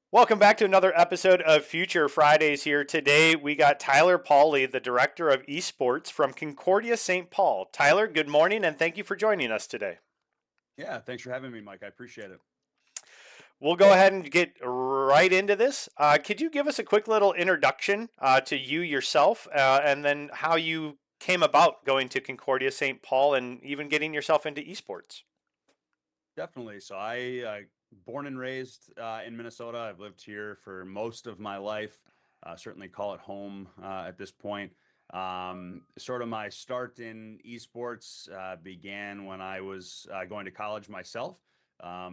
Welcome back to another episode of Future Fridays here. Today we got Tyler Pauly, the Director of Esports from Concordia St. Paul. Tyler, good morning and thank you for joining us today. Yeah, thanks for having me, Mike. I appreciate it. We'll go ahead and get right into this. Could you give us a quick little introduction to you yourself and then how you came about going to Concordia St. Paul and even getting yourself into esports? Definitely. So I born and raised in Minnesota. I've lived here for most of my life. Certainly call it home at this point. Sort of my start in esports began when I was going to college myself.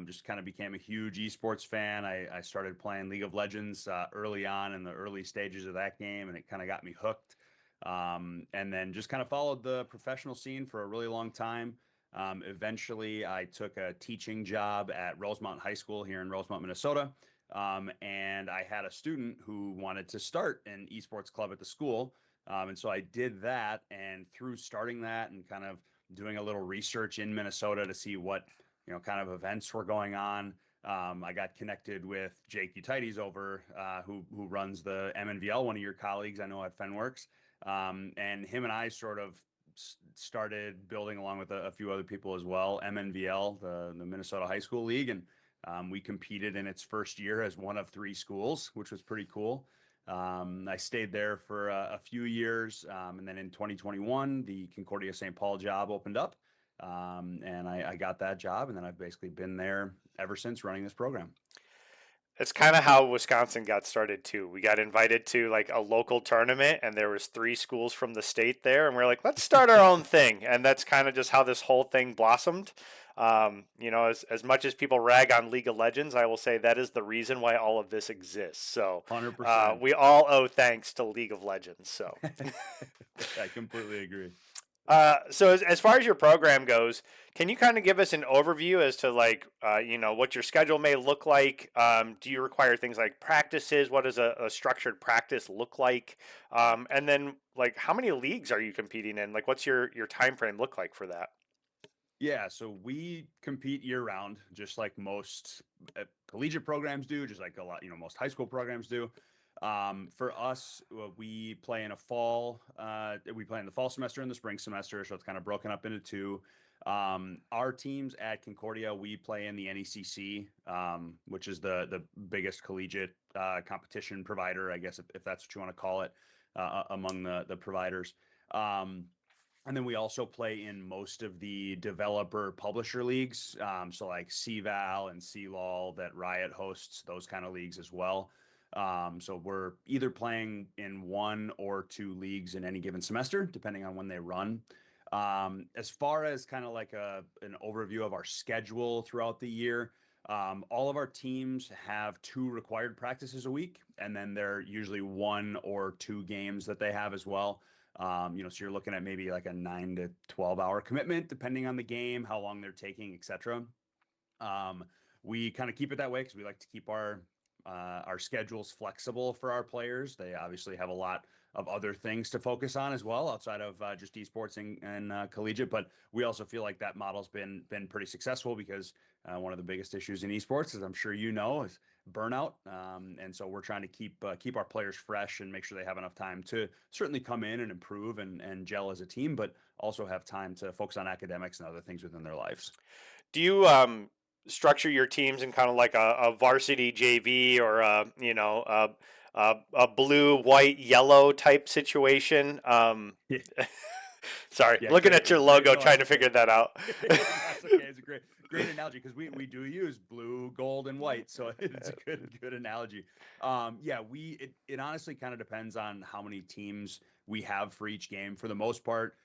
Just kind of became a huge esports fan. I started playing League of Legends early on in the early stages of that game, and it kind of got me hooked. And then just kind of followed the professional scene for a really long time. Eventually, I took a teaching job at Rosemont High School here in Rosemont, Minnesota. And I had a student who wanted to start an esports club at the school. And so I did that. And through starting that and kind of doing a little research in Minnesota to see what, kind of events were going on, I got connected with Jake Utites over, who runs the MNVL, one of your colleagues I know at Fenworks. And him and I sort of started building along with a few other people as well. MNVL, the Minnesota High School League, and we competed in its first year as one of three schools, which was pretty cool. I stayed there for a few years, and then in 2021, the Concordia St. Paul job opened up, and I got that job, and then I've basically been there ever since running this program. It's kind of how Wisconsin got started too. We got invited to like a local tournament and there was three schools from the state there and we're like, let's start our own thing. And that's kind of just how this whole thing blossomed. As much as people rag on League of Legends, I will say that is the reason why all of this exists. So 100%. we all owe thanks to League of Legends. So I completely agree. so as far as your program goes, can you kind of give us an overview as to like, what your schedule may look like? Do you require things like practices? What does a structured practice look like? And then like, how many leagues are you competing in? Like, what's your time frame look like for that? Yeah, so we compete year round, just like most collegiate programs do, just like a lot, most high school programs do. For us, we play in a fall. We play in the fall semester and the spring semester, so it's kind of broken up into two. Our teams at Concordia, we play in the NECC, which is the biggest collegiate competition provider, I guess, if that's what you want to call it, among the providers. Um, and then we also play in most of the developer publisher leagues. So like CVAL and CLOL that Riot hosts, those kind of leagues as well. So we're either playing in one or two leagues in any given semester, depending on when they run. As far as kind of like an overview of our schedule throughout the year, all of our teams have two required practices a week, and then there are usually one or two games that they have as well. So you're looking at maybe like a 9 to 12 hour commitment, depending on the game, how long they're taking, etc. Um, we kind of keep it that way because we like to keep our schedules flexible for our players. They obviously have a lot of other things to focus on as well outside of just esports and collegiate. But we also feel like that model's been pretty successful because one of the biggest issues in esports, as I'm sure you know, is burnout. And so we're trying to keep our players fresh and make sure they have enough time to certainly come in and improve and gel as a team, but also have time to focus on academics and other things within their lives. Do you structure your teams in kind of like a varsity JV or a blue, white, yellow type situation? Yeah, Sorry, yeah, looking at your great. logo, No, I trying to love it. figure that out. That's okay. It's a great analogy because we do use blue, gold, and white, so it's a good analogy. Yeah, it honestly kind of depends on how many teams we have for each game. For the most part,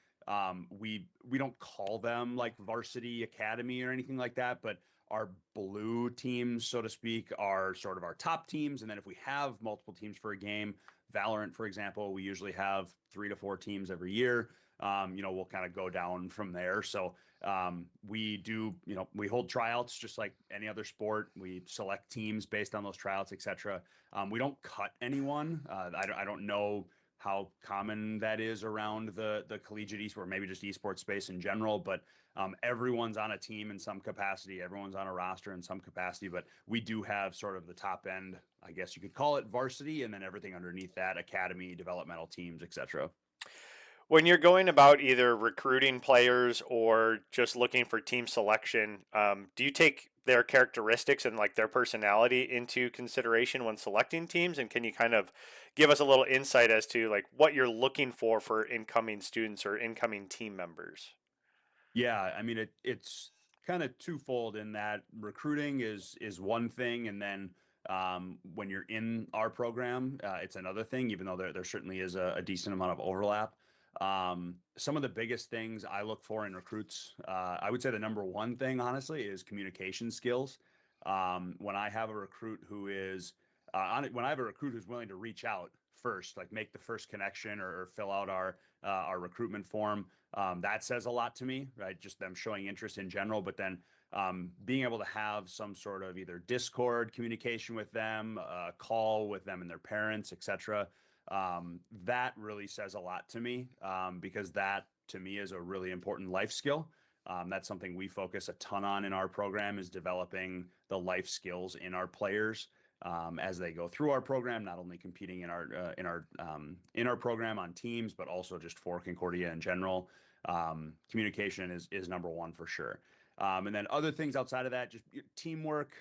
we don't call them like varsity academy or anything like that, but our blue teams, so to speak, are sort of our top teams. And then if we have multiple teams for a game, Valorant, for example, we usually have 3 to 4 teams every year. We'll kind of go down from there. So we do, we hold tryouts just like any other sport. We select teams based on those tryouts, etc. We don't cut anyone. I don't know how common that is around the collegiate esport, maybe just esports space in general. But everyone's on a team in some capacity, everyone's on a roster in some capacity. But we do have sort of the top end, I guess you could call it varsity, and then everything underneath that, academy, developmental teams, etc. When you're going about either recruiting players or just looking for team selection, do you take their characteristics and like their personality into consideration when selecting teams? And can you kind of give us a little insight as to like what you're looking for incoming students or incoming team members? Yeah, I mean it's kind of twofold in that recruiting is one thing, and then when you're in our program, it's another thing. Even though there certainly is a decent amount of overlap. Some of the biggest things I look for in recruits, I would say the number one thing, honestly, is communication skills. When I have a recruit who is when I have a recruit who's willing to reach out first, like make the first connection or fill out our recruitment form, that says a lot to me, right? Just them showing interest in general, but then being able to have some sort of either Discord communication with them, call with them and their parents, etc. That really says a lot to me, because that to me is a really important life skill. That's something we focus a ton on in our program, is developing the life skills in our players as they go through our program, not only competing in our program on teams, but also just for Concordia in general. Communication is number one for sure. And then other things outside of that, just teamwork,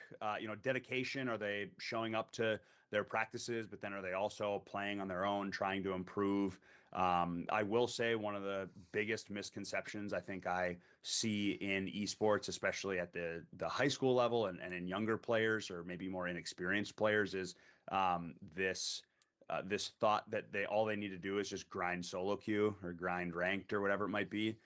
dedication. Are they showing up to their practices, but then are they also playing on their own, trying to improve? I will say one of the biggest misconceptions I think I see in esports, especially at the high school level and in younger players or maybe more inexperienced players, is this thought that all they need to do is just grind solo queue or grind ranked or whatever it might be.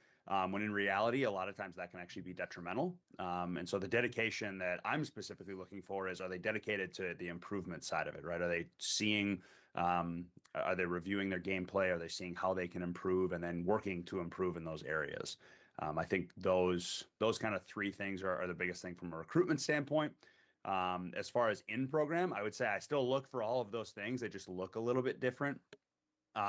When in reality, a lot of times that can actually be detrimental. And so the dedication that I'm specifically looking for is, are they dedicated to the improvement side of it, right? Are they seeing, are they reviewing their gameplay? Are they seeing how they can improve and then working to improve in those areas? I think those kind of three things are the biggest thing from a recruitment standpoint. As far as in program, I would say I still look for all of those things. They just look a little bit different.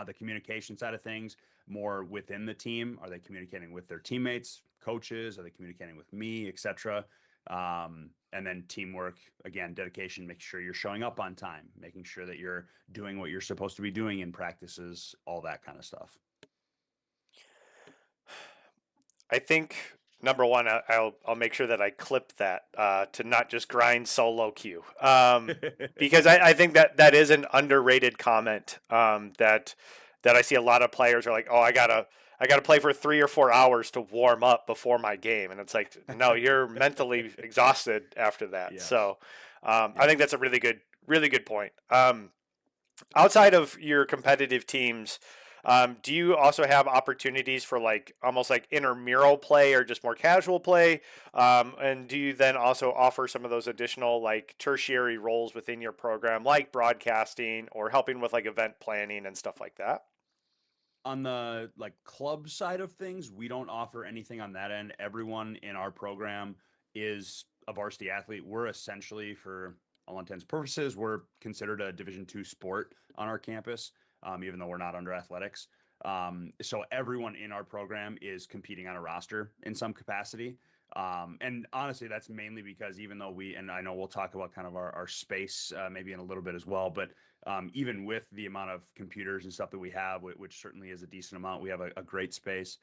The communication side of things, more within the team. Are they communicating with their teammates, coaches? Are they communicating with me, etc.? And then teamwork, again, dedication, making sure you're showing up on time, making sure that you're doing what you're supposed to be doing in practices, all that kind of stuff. I think number one, I'll make sure that I clip that to not just grind solo queue, because I think that that is an underrated comment, that I see a lot of players are like, oh, I gotta play for 3 or 4 hours to warm up before my game, and it's like, no, you're mentally exhausted after that. Yes. So I Yep. think that's a really good point. Outside of your competitive teams, do you also have opportunities for like almost like intramural play or just more casual play? And do you then also offer some of those additional like tertiary roles within your program, like broadcasting or helping with like event planning and stuff like that? On the like club side of things, we don't offer anything on that end. Everyone in our program is a varsity athlete. We're essentially, for all intents and purposes, we're considered a Division II sport on our campus, even though we're not under athletics. So everyone in our program is competing on a roster in some capacity. And honestly, that's mainly because even though and I know we'll talk about kind of our space maybe in a little bit as well, but even with the amount of computers and stuff that we have, which certainly is a decent amount, we have a great space.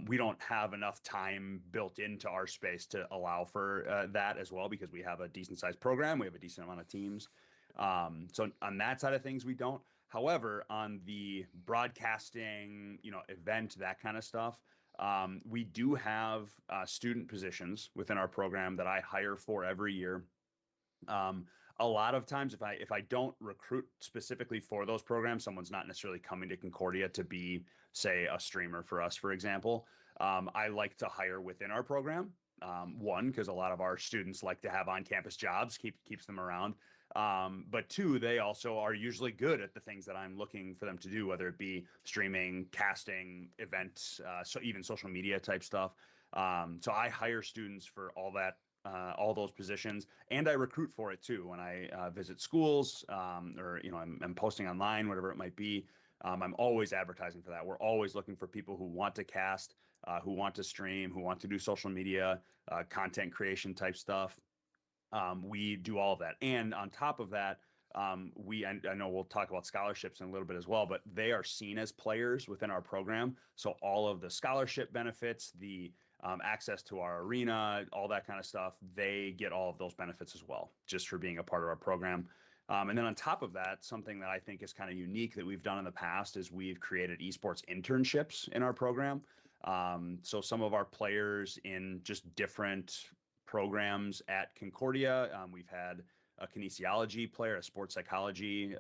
We don't have enough time built into our space to allow for that as well, because we have a decent sized program, we have a decent amount of teams. So on that side of things, we don't. However, on the broadcasting, event, that kind of stuff, we do have student positions within our program that I hire for every year. Um, a lot of times, if I don't recruit specifically for those programs, someone's not necessarily coming to Concordia to be, say, a streamer for us, for example. I like to hire within our program. One, because a lot of our students like to have on-campus jobs, keeps them around. But two, they also are usually good at the things that I'm looking for them to do, whether it be streaming, casting, events, so even social media type stuff. So I hire students for all those positions, and I recruit for it too when I visit schools, or I'm posting online, whatever it might be. I'm always advertising for that. We're always looking for people who want to cast, who want to stream, who want to do social media, content creation type stuff. We do all of that. And on top of that, I know we'll talk about scholarships in a little bit as well, but they are seen as players within our program. So all of the scholarship benefits, the access to our arena, all that kind of stuff, they get all of those benefits as well, just for being a part of our program. And then on top of that, something that I think is kind of unique that we've done in the past is we've created esports internships in our program. So some of our players in just different programs at Concordia. We've had a kinesiology player, a sports psychology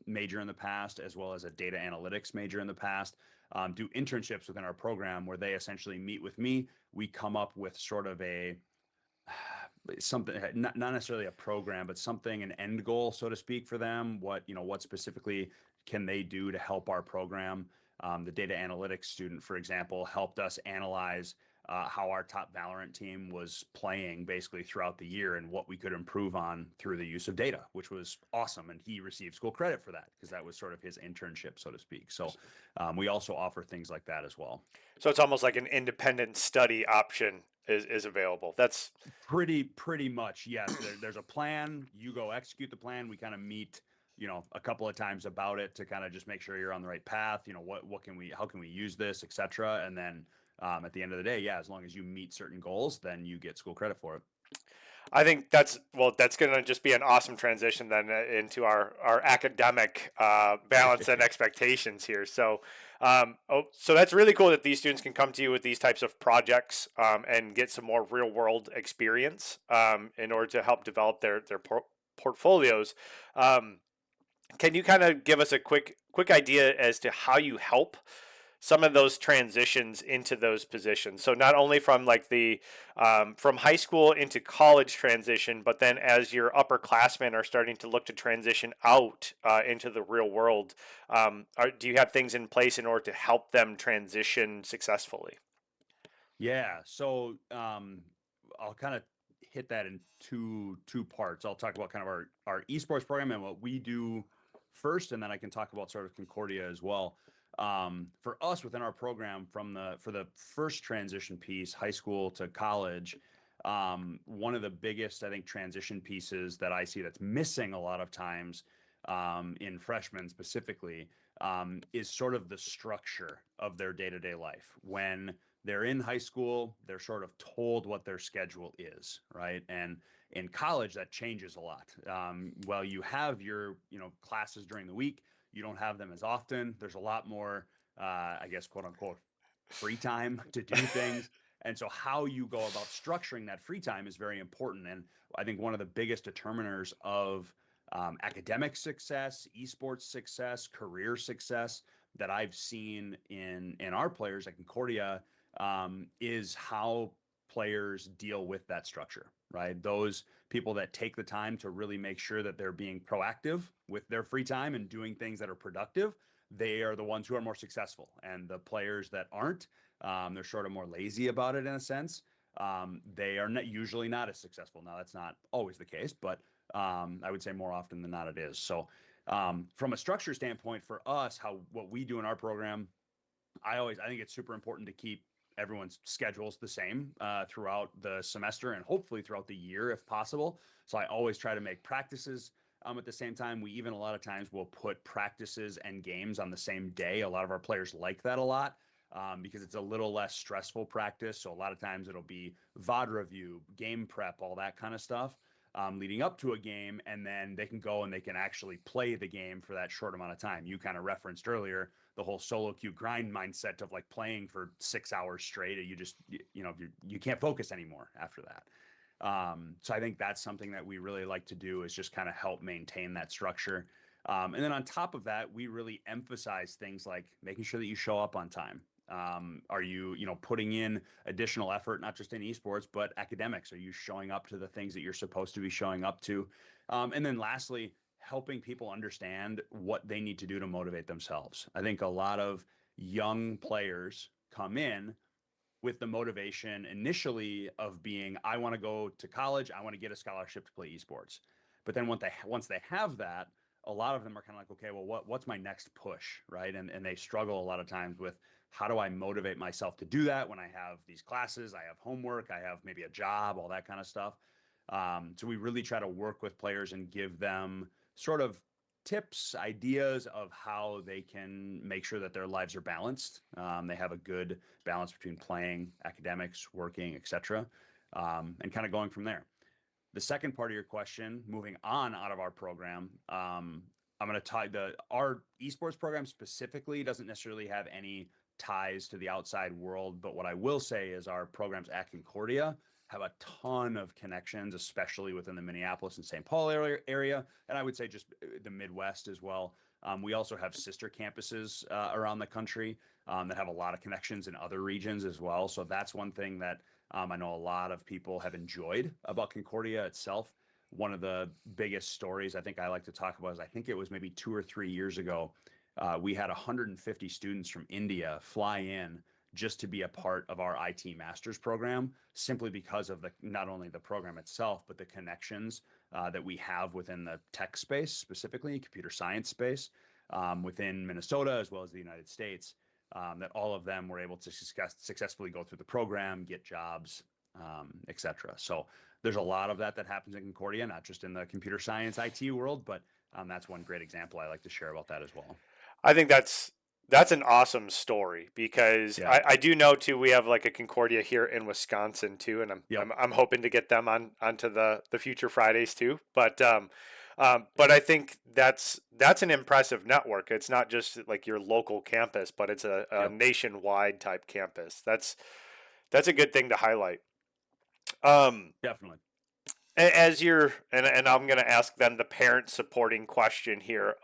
major in the past, as well as a data analytics major in the past. Do internships within our program where they essentially meet with me. We come up with sort of a something, not necessarily a program, but something, an end goal, so to speak, for them. What specifically can they do to help our program? The data analytics student, for example, helped us analyze how our top Valorant team was playing basically throughout the year and what we could improve on through the use of data, which was awesome. And he received school credit for that because that was sort of his internship, so to speak. So we also offer things like that as well. So it's almost like an independent study option is available. That's Pretty much, yes. There's a plan. You go execute the plan. We kind of meet, a couple of times about it to kind of just make sure you're on the right path. How can we use this, etc. And then at the end of the day, yeah, as long as you meet certain goals, then you get school credit for it. I think that's going to just be an awesome transition then into our academic balance and expectations here. So, so that's really cool that these students can come to you with these types of projects and get some more real world experience in order to help develop their portfolios. Um, can you kind of give us a quick idea as to how you help some of those transitions into those positions? So not only from like the from high school into college transition, but then as your upperclassmen are starting to look to transition out into the real world, do you have things in place in order to help them transition successfully? Yeah. So I'll kind of hit that in two parts. I'll talk about kind of our esports program and what we do first, and then I can talk about sort of Concordia as well. For us within our program, for the first transition piece, high school to college, one of the biggest, I think, transition pieces that I see that's missing a lot of times in freshmen specifically is sort of the structure of their day-to-day life. When they're in high school, they're sort of told what their schedule is, right? And in college, that changes a lot. Well, you have your, classes during the week. You don't have them as often. There's a lot more, I guess, quote unquote, free time to do things. And so, how you go about structuring that free time is very important. And I think one of the biggest determiners of academic success, esports success, career success that I've seen in our players at Concordia is how players deal with that structure, right? Those people that take the time to really make sure that they're being proactive with their free time and doing things that are productive, they are the ones who are more successful. And the players that aren't, they're sort of more lazy about it in a sense. They are usually not as successful. Now, that's not always the case, but I would say more often than not it is. So, from a structure standpoint, for us, what we do in our program, I think it's super important to keep everyone's schedules the same throughout the semester and hopefully throughout the year if possible. So I always try to make practices at the same time. We even a lot of times will put practices and games on the same day. A lot of our players like that a lot because it's a little less stressful practice. So a lot of times it'll be VOD review, game prep, all that kind of stuff. Leading up to a game, and then they can go and they can actually play the game for that short amount of time. You kind of referenced earlier the whole solo queue grind mindset of like playing for 6 hours straight. You can't focus anymore after that. So I think that's something that we really like to do is just kind of help maintain that structure. And then on top of that, we really emphasize things like making sure that you show up on time. Are you, putting in additional effort, not just in esports, but academics? Are you showing up to the things that you're supposed to be showing up to? And then lastly, helping people understand what they need to do to motivate themselves. I think a lot of young players come in with the motivation initially of being, I want to go to college, I want to get a scholarship to play esports. But then once they have that, a lot of them are kind of like, okay, well, what's my next push, right? And they struggle a lot of times with how do I motivate myself to do that when I have these classes, I have homework, I have maybe a job, all that kind of stuff. So we really try to work with players and give them sort of tips, ideas of how they can make sure that their lives are balanced. They have a good balance between playing, academics, working, etc., and kind of going from there. The second part of your question, moving on out of our program, I'm going to tie our esports program specifically doesn't necessarily have any ties to the outside world, but what I will say is our programs at Concordia have a ton of connections, especially within the Minneapolis and St. Paul area, and I would say just the Midwest as well. We also have sister campuses around the country that have a lot of connections in other regions as well. So that's one thing that I know a lot of people have enjoyed about Concordia itself. One of the biggest stories I think I like to talk about is I think it was maybe 2 or 3 years ago. We had 150 students from India fly in just to be a part of our IT master's program, simply because of the not only the program itself, but the connections that we have within the tech space, specifically computer science space, within Minnesota as well as the United States. That all of them were able to successfully go through the program, get jobs, etc. So there's a lot of that happens in Concordia, not just in the computer science IT world, but that's one great example I like to share about that as well. I think that's an awesome story because Yeah. I do know too we have like a Concordia here in Wisconsin too, and Yep. I'm hoping to get them onto the future Fridays too. But I think that's an impressive network. It's not just like your local campus, but it's a Yep. nationwide type campus. That's a good thing to highlight. Um, Definitely. as you're and I'm going to ask then the parent supporting question here.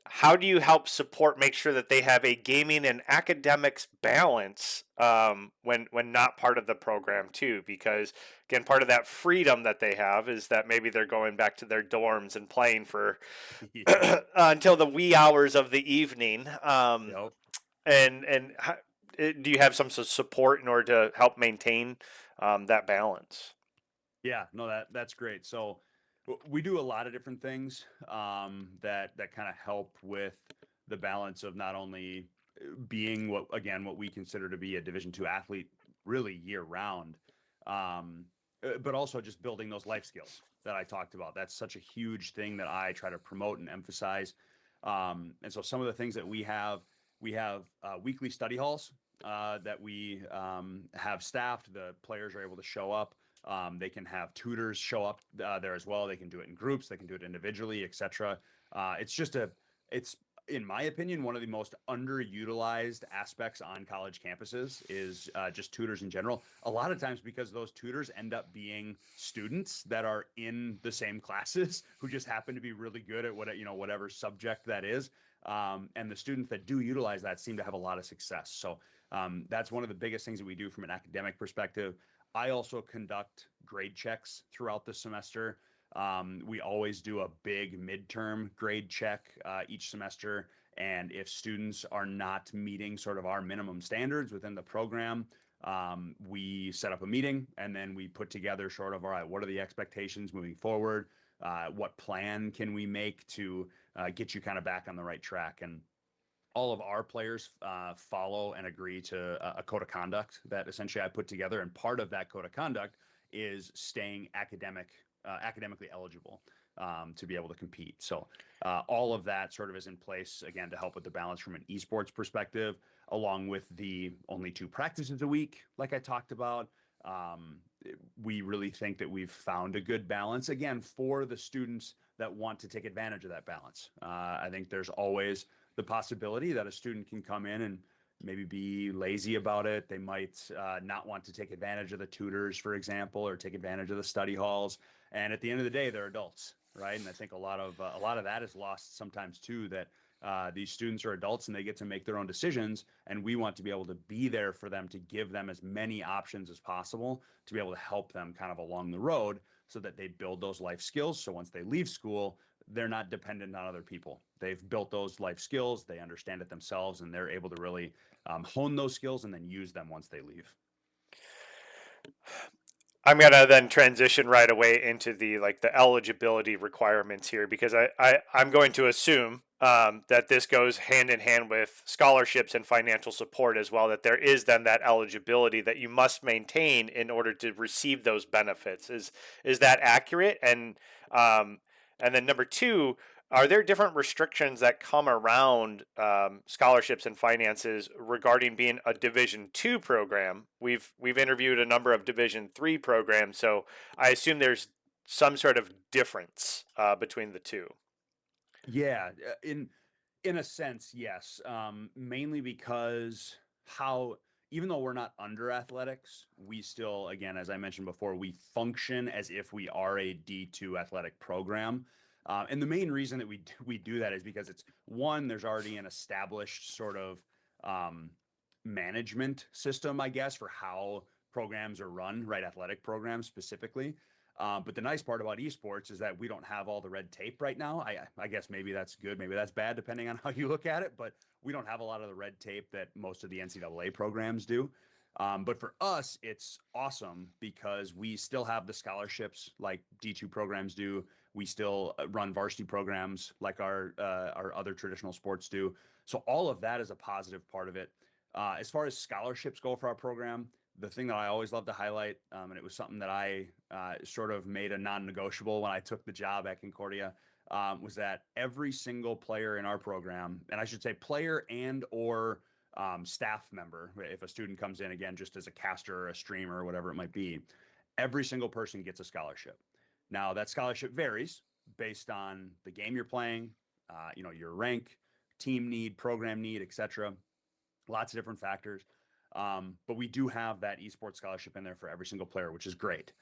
How do you help support make sure that they have a gaming and academics balance when not part of the program too? Because again, part of that freedom that they have is that maybe they're going back to their dorms and playing for Yeah. until the wee hours of the evening. Yep. Do you have some support in order to help maintain that balance? Yeah, no, that's great. So we do a lot of different things that kind of help with the balance of not only being what we consider to be a Division II athlete really year round, um, but also just building those life skills that I talked about. That's such a huge thing that I try to promote and emphasize. And so some of the things that we have weekly study halls that we have staffed. The players are able to show up. They can have tutors show up there as well. They can do it in groups. They can do it individually, etc. It's just it's in my opinion, one of the most underutilized aspects on college campuses is just tutors in general. A lot of times because those tutors end up being students that are in the same classes who just happen to be really good at whatever subject that is. And the students that do utilize that seem to have a lot of success. So that's one of the biggest things that we do from an academic perspective. I also conduct grade checks throughout the semester. We always do a big midterm grade check each semester. And if students are not meeting sort of our minimum standards within the program, we set up a meeting and then we put together sort of, all right, what are the expectations moving forward? What plan can we make to get you kind of back on the right track? And all of our players follow and agree to a code of conduct that essentially I put together, and part of that code of conduct is staying academically eligible to be able to compete. So all of that sort of is in place again to help with the balance from an esports perspective, along with the only 2 practices a week, like I talked about. Um, we really think that we've found a good balance again for the students that want to take advantage of that balance. I think there's always the possibility that a student can come in and maybe be lazy about it. They might not want to take advantage of the tutors, for example, or take advantage of the study halls. And at the end of the day, they're adults, right? And I think a lot of that is lost sometimes too. That these students are adults and they get to make their own decisions, and we want to be able to be there for them to give them as many options as possible to be able to help them kind of along the road so that they build those life skills. So once they leave school, they're not dependent on other people. They've built those life skills, they understand it themselves, and they're able to really hone those skills and then use them once they leave. I'm gonna then transition right away into the eligibility requirements here because I'm going to assume that this goes hand in hand with scholarships and financial support as well. That there is then that eligibility that you must maintain in order to receive those benefits. Is that accurate? Um, and then number two, are there different restrictions that come around scholarships and finances regarding being a Division II program? We've interviewed a number of Division III programs, so I assume there's some sort of difference between the two. Yeah, in a sense, yes. Mainly because how even though we're not under athletics, we still, again, as I mentioned before, we function as if we are a D2 athletic program. And the main reason that we do that is because it's one, there's already an established sort of um, management system, I guess, for how programs are run, right? Athletic programs specifically. But the nice part about esports is that we don't have all the red tape right now. I guess maybe that's good, maybe that's bad, depending on how you look at it. But we don't have a lot of the red tape that most of the NCAA programs do. But for us, it's awesome because we still have the scholarships like D2 programs do. We still run varsity programs like our other traditional sports do. So all of that is a positive part of it. As far as scholarships go for our program, the thing that I always love to highlight, and it was something that I sort of made a non-negotiable when I took the job at Concordia, was that every single player in our program, and I should say player and or staff member, if a student comes in again just as a caster or a streamer or whatever it might be, every single person gets a scholarship. Now that scholarship varies based on the game you're playing, your rank, team need, program need, etc. Lots of different factors. But we do have that esports scholarship in there for every single player, which is great.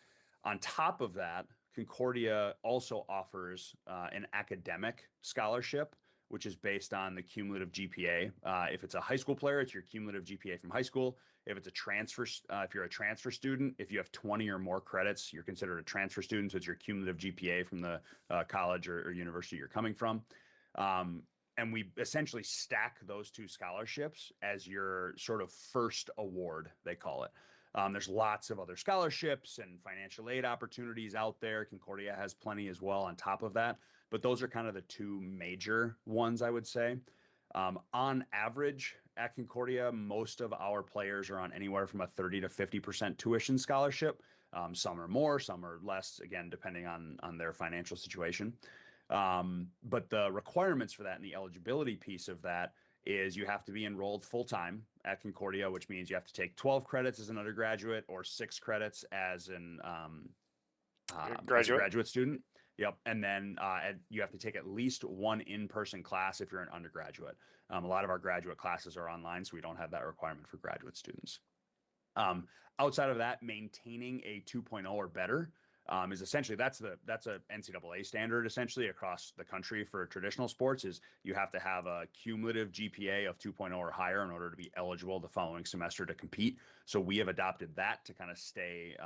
On top of that, Concordia also offers an academic scholarship, which is based on the cumulative GPA. If it's a high school player, it's your cumulative GPA from high school. If it's a transfer, if you're a transfer student, if you have 20 or more credits, you're considered a transfer student. So it's your cumulative GPA from the college or university you're coming from. Um, and we essentially stack those two scholarships as your sort of first award, they call it. There's lots of other scholarships and financial aid opportunities out there. Concordia has plenty as well on top of that, but those are kind of the two major ones, I would say. On average, at Concordia, most of our players are on anywhere from a 30 to 50% tuition scholarship. Some are more, some are less, again, depending on their financial situation. But the requirements for that and the eligibility piece of that is you have to be enrolled full time at Concordia, which means you have to take 12 credits as an undergraduate or 6 credits as a Graduate. graduate student. Yep. And then you have to take at least one in person class if you're an undergraduate. A lot of our graduate classes are online, so we don't have that requirement for graduate students. Um, Outside of that, maintaining a 2.0 or better is essentially that's a NCAA standard essentially across the country for traditional sports. Is you have to have a cumulative GPA of 2.0 or higher in order to be eligible the following semester to compete. So we have adopted that to kind of stay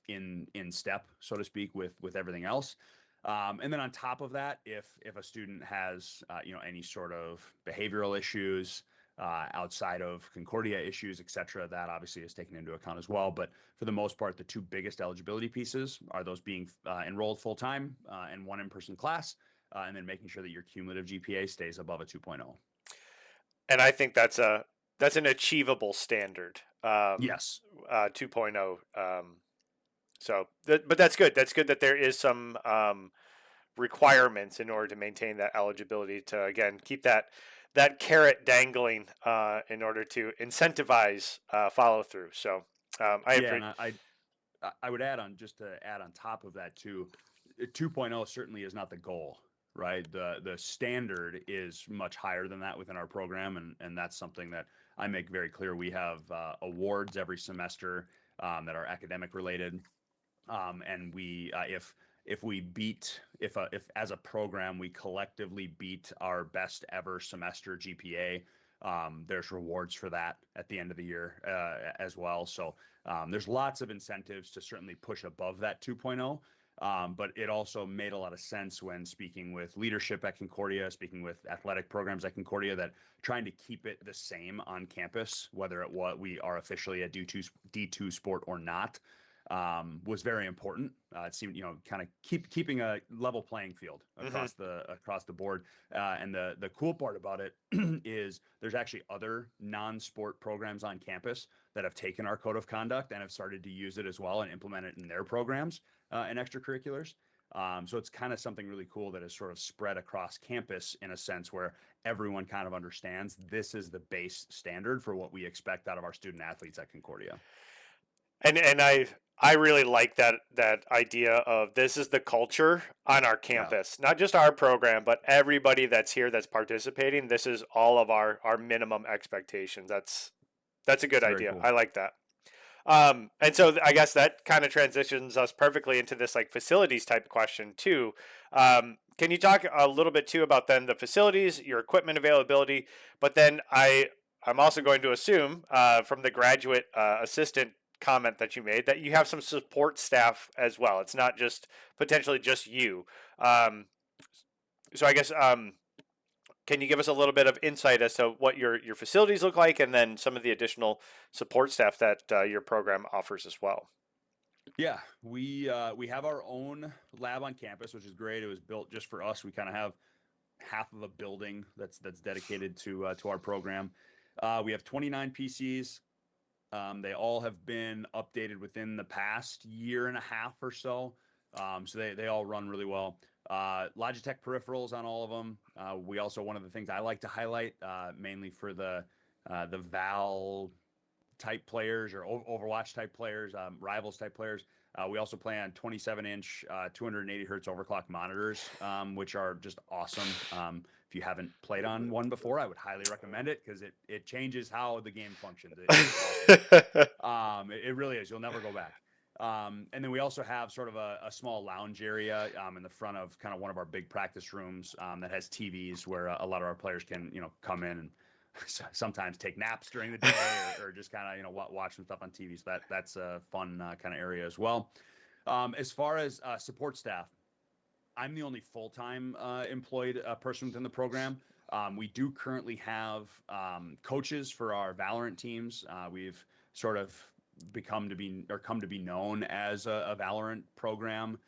in step, so to speak, with everything else. And then on top of that, if a student has any sort of behavioral issues, outside of Concordia issues, et cetera, that obviously is taken into account as well. But for the most part, the two biggest eligibility pieces are those being enrolled full time and one in person class, and then making sure that your cumulative GPA stays above a 2.0. And I think that's an achievable standard. Yes. 2.0. But that's good. That's good that there is some requirements in order to maintain that eligibility to again keep that carrot dangling in order to incentivize follow through. So I Yeah, appreciate. and I would add on just to add on top of that too, 2.0 certainly is not the goal, right? The standard is much higher than that within our program, and that's something that I make very clear. We have awards every semester that are academic related, and we if we beat if as a program we collectively beat our best ever semester GPA, there's rewards for that at the end of the year as well. So there's lots of incentives to certainly push above that 2.0. But it also made a lot of sense when speaking with leadership at Concordia, speaking with athletic programs at Concordia, that trying to keep it the same on campus, whether it what we are officially a D2 sport or not, was very important. It seemed, kind of keeping a level playing field Hmm. across the board. And the cool part about it is there's actually other non-sport programs on campus that have taken our code of conduct and have started to use it as well and implement it in their programs and extracurriculars. So it's kind of something really cool that is sort of spread across campus in a sense where everyone kind of understands this is the base standard for what we expect out of our student athletes at Concordia. And I really like that idea of this is the culture on our Yeah, campus, not just our program, but everybody that's here that's participating. This is all of our minimum expectations. That's a good it's very idea. cool. I like that. And so I guess that kind of transitions us perfectly into this like facilities type question too. Can you talk a little bit too about then the facilities, your equipment availability, but then I'm also going to assume from the graduate assistant comment that you made that you have some support staff as well. It's not just potentially just you. Um, so I guess can you give us a little bit of insight as to what your facilities look like, and then some of the additional support staff that your program offers as well? Yeah, we have our own lab on campus, which is great. It was built just for us. We kind of have half of a building that's dedicated to our program. We have 29 PCs. They all have been updated within the past year and a half or so. So they all run really well. Logitech peripherals on all of them. We also, one of the things I like to highlight, mainly for the Val type players or Overwatch type players, Rivals type players. We also play on 27-inch, 280 hertz overclock monitors, which are just awesome. If you haven't played on one before, I would highly recommend it because it changes how the game functions. It's awesome. It really is. You'll never go back. And then we also have sort of a small lounge area in the front of kind of one of our big practice rooms that has TVs where a lot of our players can, come in and sometimes take naps during the day or just kind of, watch some stuff on TV. So that's a fun kind of area as well. As far as support staff, I'm the only full-time employed person within the program. We do currently have coaches for our Valorant teams. We've sort of become to be or come to be known as a Valorant program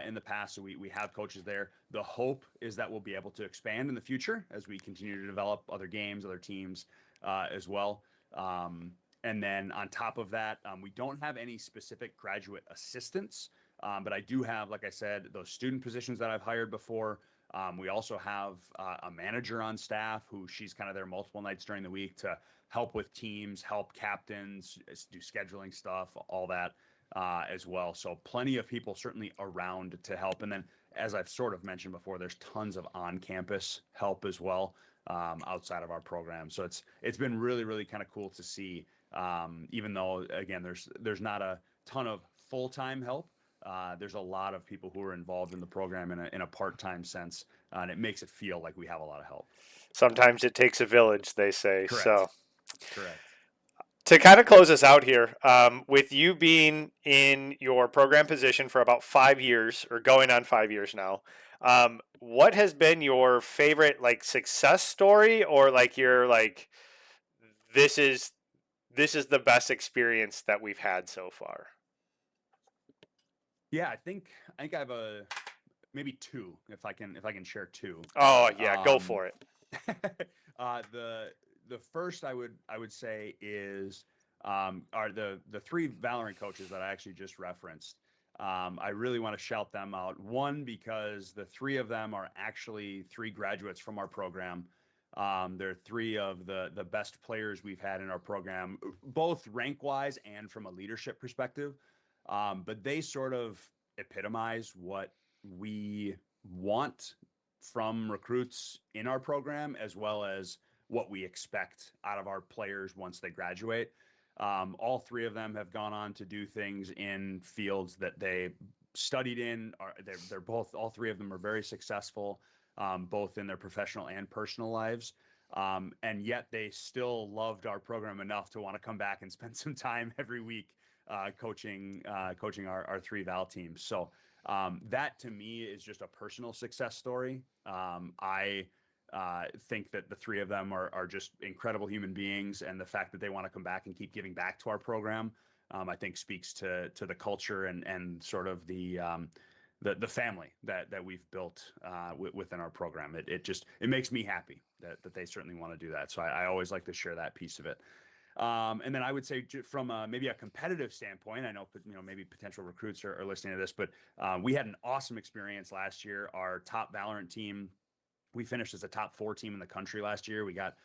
in the past. So we have coaches there. The hope is that we'll be able to expand in the future as we continue to develop other games, other teams as well. And then on top of that, we don't have any specific graduate assistants. But I do have, like I said, those student positions that I've hired before. We also have a manager on staff who she's kind of there multiple nights during the week to help with teams, help captains, do scheduling stuff, all that as well. So plenty of people certainly around to help. And then, as I've sort of mentioned before, there's tons of on-campus help as well outside of our program. So it's been really, really kind of cool to see. Even though again, there's not a ton of full-time help. There's a lot of people who are involved in the program in a part-time sense, and it makes it feel like we have a lot of help. Sometimes it takes a village, they say. Correct. So Correct. to kind of close us out here, with you being in your program position for about 5 years or going on 5 years now, what has been your favorite like success story, or like your like this is this is the best experience that we've had so far? Yeah, I think I have a maybe two if I can share two. Oh yeah, go Um, for it. the first I would say is are the three Valorant coaches that I actually just referenced. I really want to shout them out. One, because the three of them are actually three graduates from our program. They're three of the best players we've had in our program, both rank wise and from a leadership perspective. But they sort of epitomize what we want from recruits in our program, as well as what we expect out of our players once they graduate. All three of them have gone on to do things in fields that they studied in. They're both, all three of them are very successful, both in their professional and personal lives. And yet they still loved our program enough to want to come back and spend some time every week coaching our three Val teams. So that to me is just a personal success story. I think that the three of them are just incredible human beings, and the fact that they want to come back and keep giving back to our program I think speaks to the culture and sort of the family that we've built within our program. It makes me happy that they certainly want to do that. So I always like to share that piece of it. And then I would say from maybe a competitive standpoint, I know maybe potential recruits are listening to this, but we had an awesome experience last year. Our top Valorant team, we finished as a top 4 team in the country last year. We got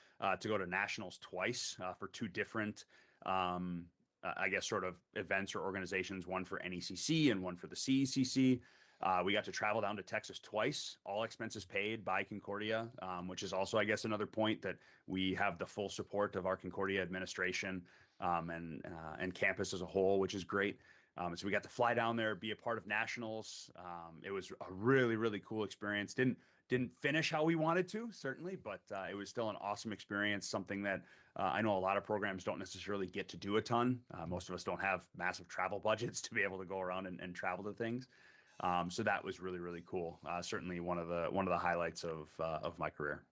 to go to nationals twice for 2 different, I guess, sort of events or organizations. One for NECC and one for the CECC. We got to travel down to Texas twice, all expenses paid by Concordia, which is also, I guess, another point that we have the full support of our Concordia administration and campus as a whole, which is great. So we got to fly down there, be a part of nationals. It was a really, really cool experience. Didn't finish how we wanted to, certainly, but it was still an awesome experience. Something that I know a lot of programs don't necessarily get to do a ton. Most of us don't have massive travel budgets to be able to go around and travel to things. So that was really, really cool. Certainly one of the highlights of my career.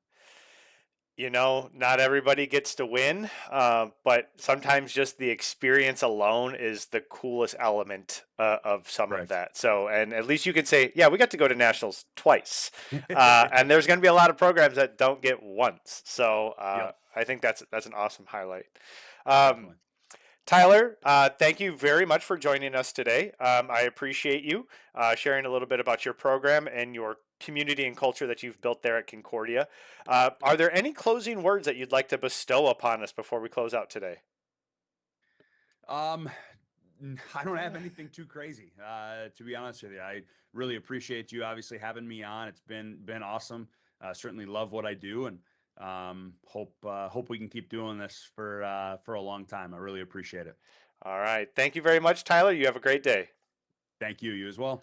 Not everybody gets to win, but sometimes just the experience alone is the coolest element of some of Correct. that. So, and at least you can say, yeah, we got to go to nationals twice. And there's going to be a lot of programs that don't get once. So, Yep, I think that's an awesome highlight. Um, definitely. Tyler, thank you very much for joining us today. I appreciate you sharing a little bit about your program and your community and culture that you've built there at Concordia. Are there any closing words that you'd like to bestow upon us before we close out today? Um, I don't have anything too crazy, to be honest with you. I really appreciate you obviously having me on. It's been awesome. Certainly love what I do, and hope we can keep doing this for a long time. I really appreciate it. All right. Thank you very much, Tyler. You have a great day. Thank you. You as well.